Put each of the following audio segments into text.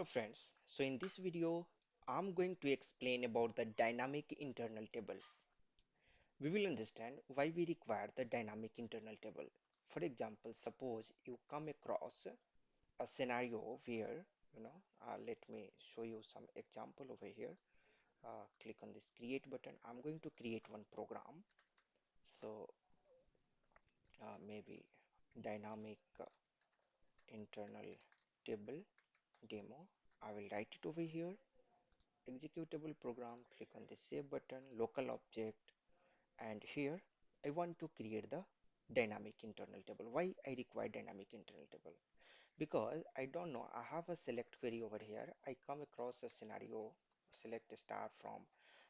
Friends, so in this video, I'm going to explain about the dynamic internal table. We will understand why we require the dynamic internal table. For example, suppose you come across a scenario where, let me show you some example over here. Click on this create button. I'm going to create one program. So maybe dynamic internal table demo. I will write it over here. Executable program, click on the save button, local object, and here I want to create the dynamic internal table. Why I require dynamic internal table? Because I don't know, I have a select query over here. I come across a scenario, select a star from,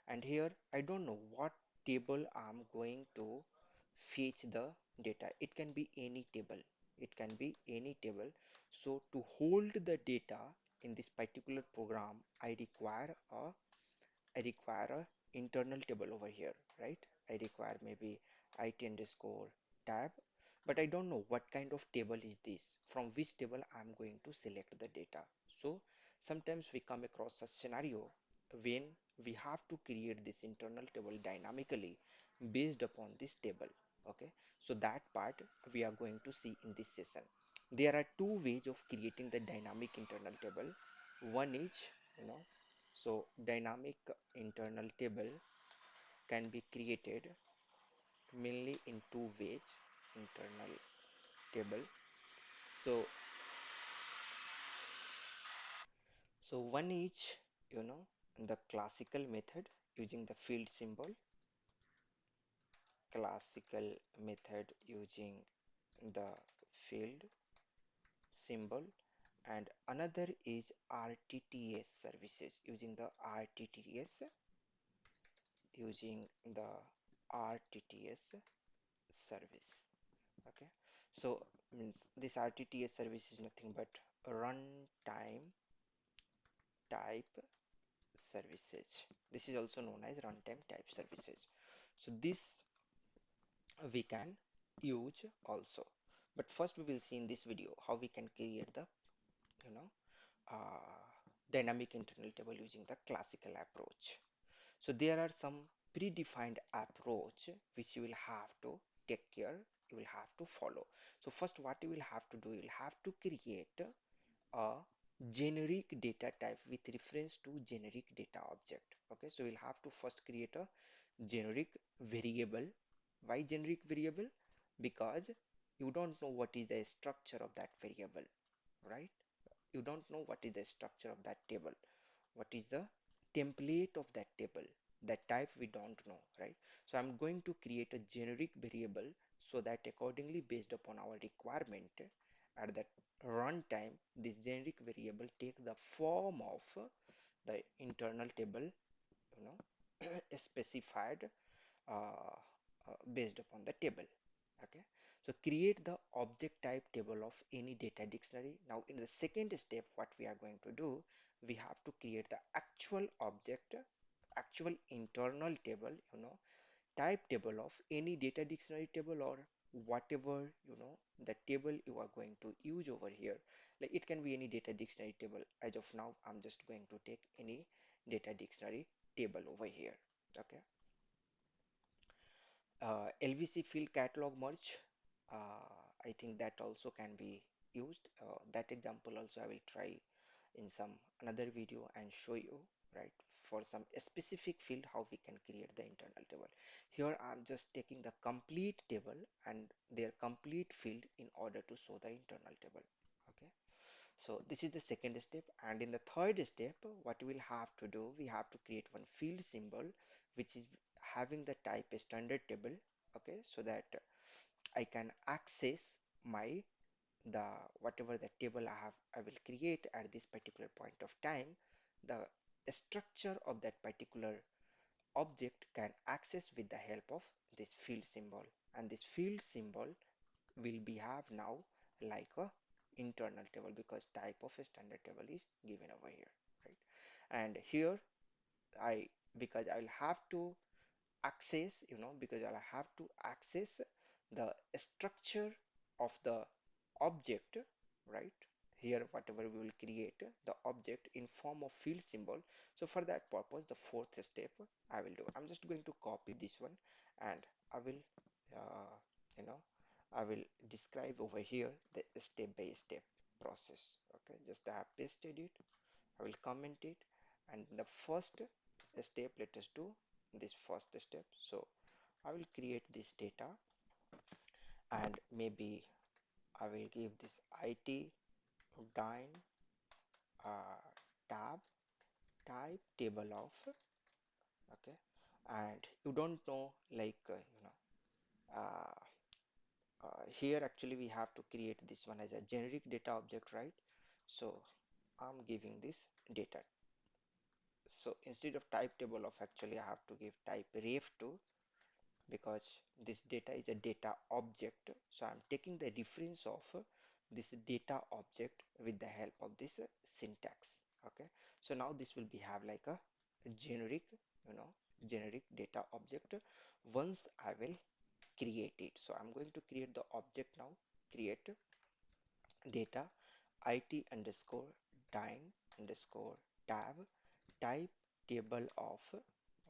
and here I don't know what table I'm going to fetch the data. It can be any table. It can be any table. So to hold the data in this particular program, I require a internal table over here, right? I require maybe IT underscore tab, but I don't know what kind of table is this, from which table I'm going to select the data. So sometimes we come across a scenario when we have to create this internal table dynamically based upon this table. Okay, so that part we are going to see in this session. There are two ways of creating the dynamic internal table. One is, you know, so dynamic internal table can be created mainly in two ways. Internal table. So one is, you know, the classical method using the field symbol, classical method using the field symbol, and another is RTTS services using the RTTS using the RTTS service. Okay, so means this RTTS service is nothing but runtime type services. This is also known as runtime type services. So this we can use also. But first we will see in this video how we can create the you know uh, dynamic internal table using the classical approach. So there are some predefined approach which you will have to take care, you will have to follow. So first what you will have to do, you will have to create a generic data type with reference to generic data object. Okay, so we'll have to first create a generic variable. Why generic variable? Because you don't know what is the structure of that variable, right? You don't know what is the structure of that table, what is the template of that table, that type we don't know, right? So I'm going to create a generic variable so that accordingly based upon our requirement at that runtime this generic variable take the form of the internal table, specified based upon the table. Okay, so create the object type table of any data dictionary. Now in the second step what we are going to do, we have to create the actual object, actual internal table, type table of any data dictionary table or whatever, the table you are going to use over here. Like it can be any data dictionary table. As of now I'm just going to take any data dictionary table over here. Okay, LVC field catalog merge. I think that also can be used. That example also I will try in some another video and show you, right, for some specific field how we can create the internal table. Here I'm just taking the complete table and their complete field in order to show the internal table. Okay, so this is the second step, and in the third step what we'll have to do, we have to create one field symbol which is having the type standard table. Okay, so that I can access my the whatever the table I will create at this particular point of time. The structure of that particular object can access with the help of this field symbol, and this field symbol will be have now like a internal table because type of a standard table is given over here, right? And here I because I'll have to access, because I'll have to access the structure of the object, right? here whatever we will create the object in form of field symbol. So for that purpose, the fourth step I will do, I'm just going to copy this one, and I will uh, you know I will describe over here the step by step process. Okay, just I have pasted it, I will comment it, and the first step, let us do this first step. So I will create this data, and maybe I will give this IT dine uh, tab type table of. Okay, and you don't know like here actually we have to create this one as a generic data object, right? So I'm giving this data. So instead of type table of, actually I have to give type ref to, because this data is a data object. So I'm taking the reference of this data object with the help of this syntax. Okay, so now this will be have like a generic, you know, generic data object once I will create it. So I'm going to create the object now. Create data it underscore dine underscore tab type table of,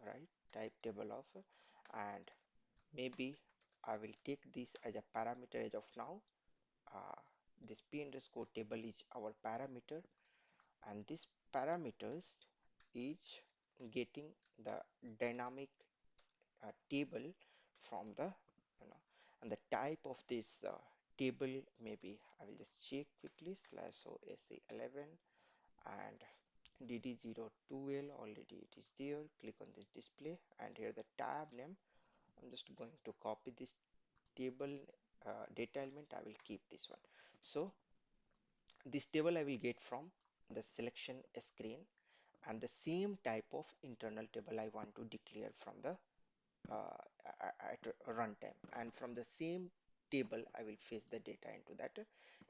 right? Type table of, and maybe I will take this as a parameter as of now. Uh, this p underscore table is our parameter, and this parameters is getting the dynamic table from the, and the type of this table, maybe I will just check quickly slash OSC11 and DD02L, already it is there. Click on this display, and here the tab name, I'm just going to copy this table data element, I will keep this one. So this table I will get from the selection screen, and the same type of internal table I want to declare from the at runtime, and from the same table I will fetch the data into that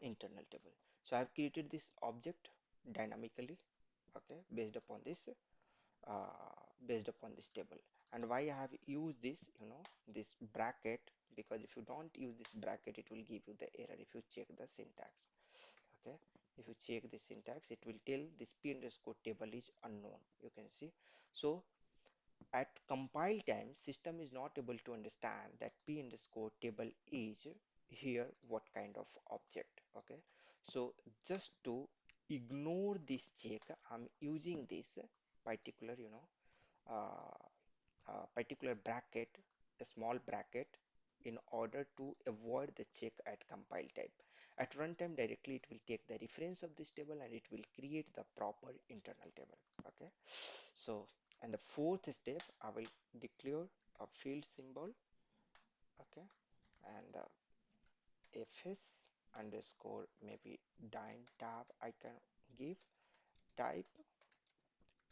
internal table. So I have created this object dynamically, okay, based upon this table. And why I have used this, this bracket, because if you don't use this bracket, it will give you the error if you check the syntax. Okay, if you check the syntax, it will tell this p underscore table is unknown, you can see. So at compile time, system is not able to understand that p underscore table is here what kind of object. Okay, so just to ignore this check, I'm using this particular, particular bracket, a small bracket, in order to avoid the check at compile time. At runtime directly it will take the reference of this table and it will create the proper internal table. Okay, so and the fourth step, I will declare a field symbol. Okay, and the fs underscore maybe dine tab I can give type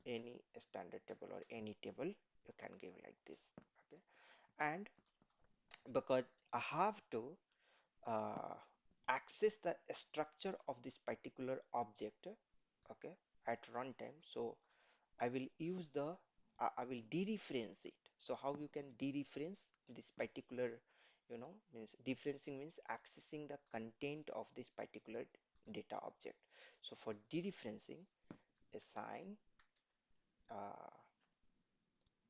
any standard table or any table you can give like this. Okay, and because I have to uh, access the structure of this particular object, okay, at runtime, so I will use the I will dereference it. So how you can dereference this particular, means dereferencing means accessing the content of this particular data object. So for dereferencing, assign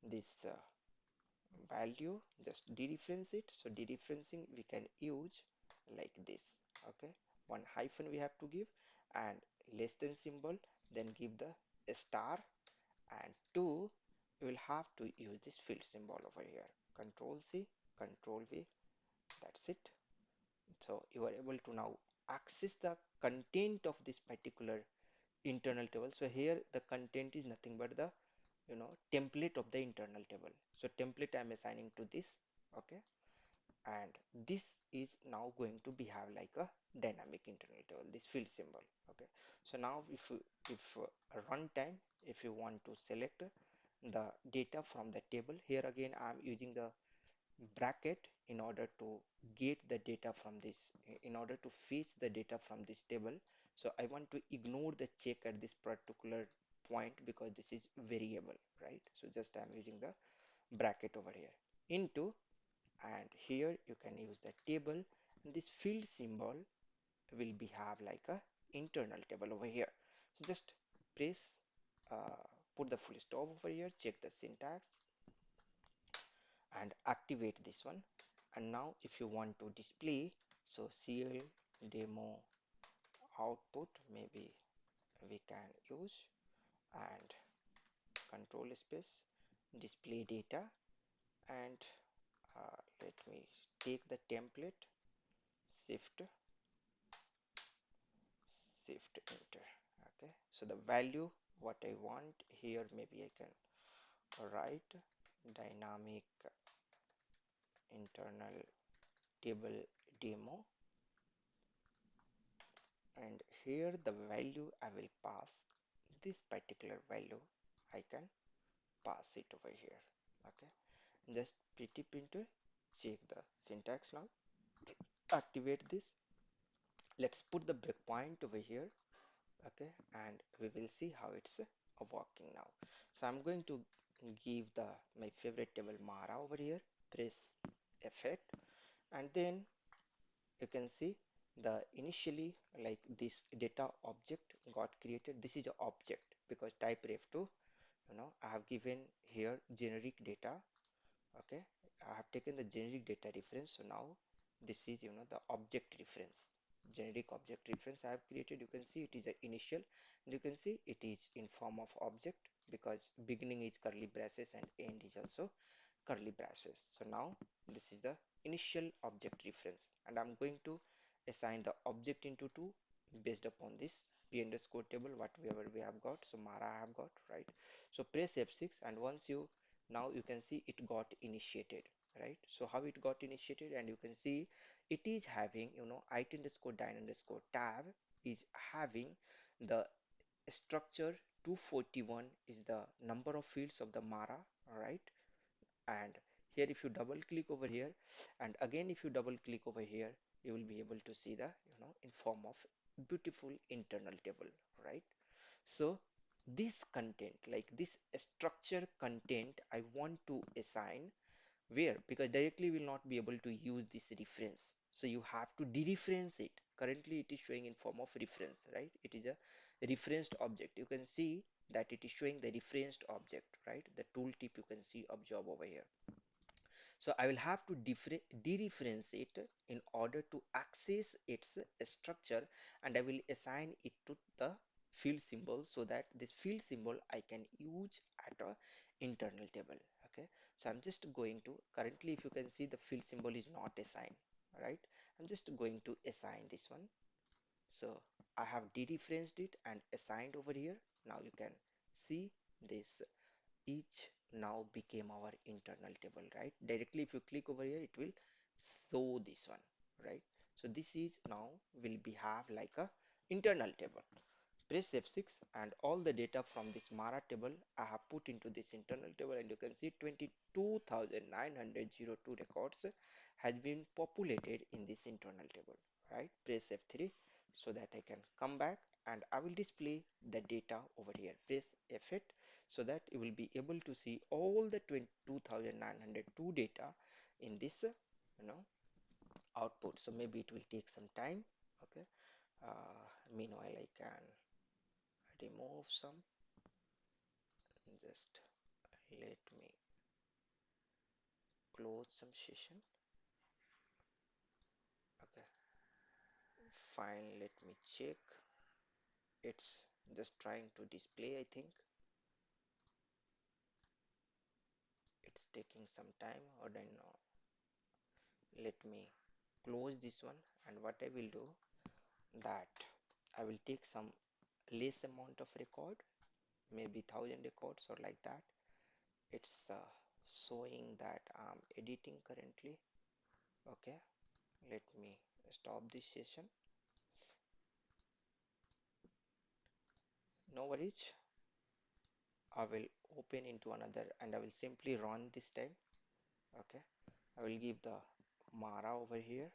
this value, just dereference it. So dereferencing we can use like this. Okay, one hyphen we have to give, and less than symbol, then give the star, and two, you will have to use this field symbol over here. Control C, Control V, that's it. So you are able to now access the content of this particular internal table. So here the content is nothing but the, template of the internal table. So template I am assigning to this. Okay, and this is now going to be have like a dynamic internal table, this field symbol. Okay, so now if runtime, if you want to select the data from the table, here again I am using the bracket in order to get the data from this, in order to fetch the data from this table. So I want to ignore the check at this particular point because this is variable, right? So just I'm using the bracket over here into, and here you can use the table, and this field symbol will be have like a internal table over here. So just press, uh, put the full stop over here, check the syntax and activate this one. And now if you want to display, so cl demo output maybe we can use, and control space display data, and let me take the template, shift shift enter. Okay, so the value what I want here, maybe I can write dynamic internal table demo, and here the value I will pass this particular value, I can pass it over here. Okay, just pretty printer, check the syntax now, activate this. Let's put the breakpoint over here. Okay, and we will see how it's working now. So I'm going to give the my favorite table Mara over here, press effect, and then you can see the initially like this data object got created. This is a object because type ref2, I have given here generic data. Okay, I have taken the generic data reference, so now this is the object reference, generic object reference I have created. You can see it is a initial, and you can see it is in form of object because beginning is curly braces and end is also curly braces. So now this is the initial object reference, and I'm going to assign the object into two based upon this p underscore table whatever we have got. So Mara I have got, right? So press F6, and once you, now you can see it got initiated, right? So how it got initiated, and you can see it is having it underscore dyn underscore tab is having the structure 241 is the number of fields of the Mara, right? And here if you double click over here, and again if you double click over here, you will be able to see the in form of beautiful internal table, right? So this content, like this structure content, I want to assign where, because directly will not be able to use this reference, so you have to dereference it. Currently it is showing in form of reference, right? It is a referenced object. You can see that it is showing the referenced object, right? The tooltip you can see observe over here. So I will have to dereference it in order to access its structure, and I will assign it to the field symbol so that this field symbol I can use at a internal table. Okay, so I'm just going to, currently if you can see the field symbol is not assigned, right? I'm just going to assign this one. So I have dereferenced it and assigned over here. Now you can see this each now became our internal table, right? Directly if you click over here, it will show this one, right? So this is now will be have like a internal table. Press F6, and all the data from this Mara table I have put into this internal table, and you can see 22,902 records has been populated in this internal table, right? Press F3 so that I can come back, and I will display the data over here. Press F8 so that you will be able to see all the 22,902 data in this output. So maybe it will take some time. Okay, meanwhile I can remove some, just let me close some session. Okay, fine, let me check. It's just trying to display. I think it's taking some time, or I know. Let me close this one, and what I will do, that I will take some less amount of record, maybe 1,000 records or like that. It's showing that I'm editing currently. Okay, let me stop this session. No worries, I will open into another, and I will simply run this time. Okay, I will give the Mara over here,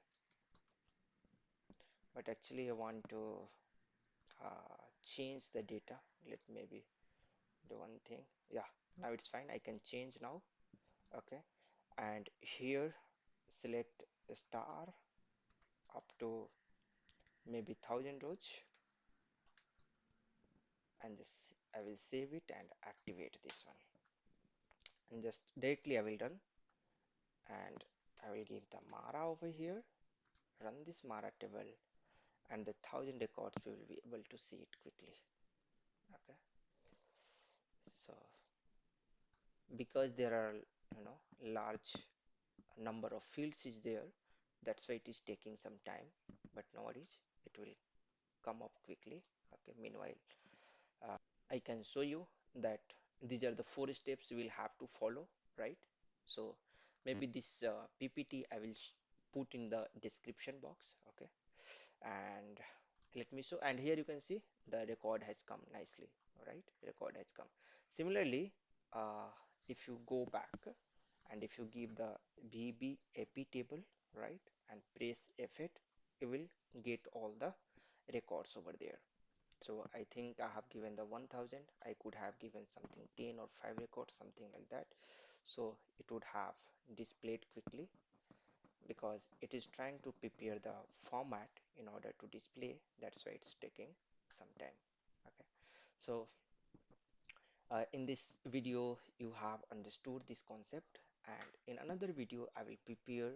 but actually I want to change the data. Let maybe do one thing. Yeah, now it's fine. I can change now. Okay, and here select star up to maybe 1,000 rows. and just I will save it and activate this one, and just directly I will run, and I will give the Mara over here, run this Mara table, and the 1,000 records we will be able to see it quickly. Okay, so because there are large number of fields is there, that's why it is taking some time, but no worries, it will come up quickly. Okay, meanwhile I can show you that these are the 4 steps you will have to follow, right? So maybe this PPT I will put in the description box, okay? And let me show, and here you can see the record has come nicely, all right? Record has come. Similarly, uh, if you go back and if you give the VBAP table, right, and press F8, you will get all the records over there. So I think I have given the 1000. I could have given something 10 or 5 records, something like that. So it would have displayed quickly because it is trying to prepare the format in order to display. That's why it's taking some time. Okay. So in this video, you have understood this concept, and in another video, I will prepare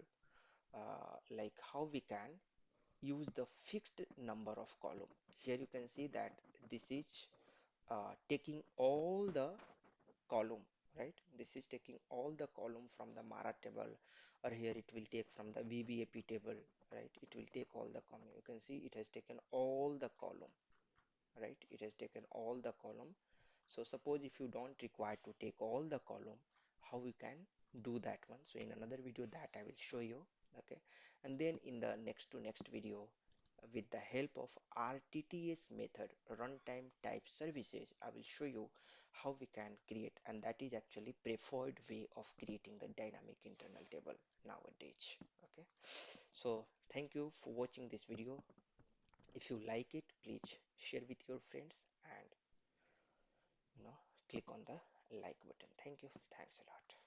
like how we can use the fixed number of column. Here you can see that this is taking all the column, right? This is taking all the column from the Mara table, or here it will take from the VBAP table, right? It will take all the column. You can see it has taken all the column, right? It has taken all the column. So suppose if you don't require to take all the column, how we can do that one? So in another video that I will show you, okay? And then in the next to next video, with the help of RTTS method, runtime type services, I will show you how we can create, and that is actually preferred way of creating the dynamic internal table nowadays. Okay, so thank you for watching this video. If you like it, please share with your friends and click on the like button. Thank you. Thanks a lot.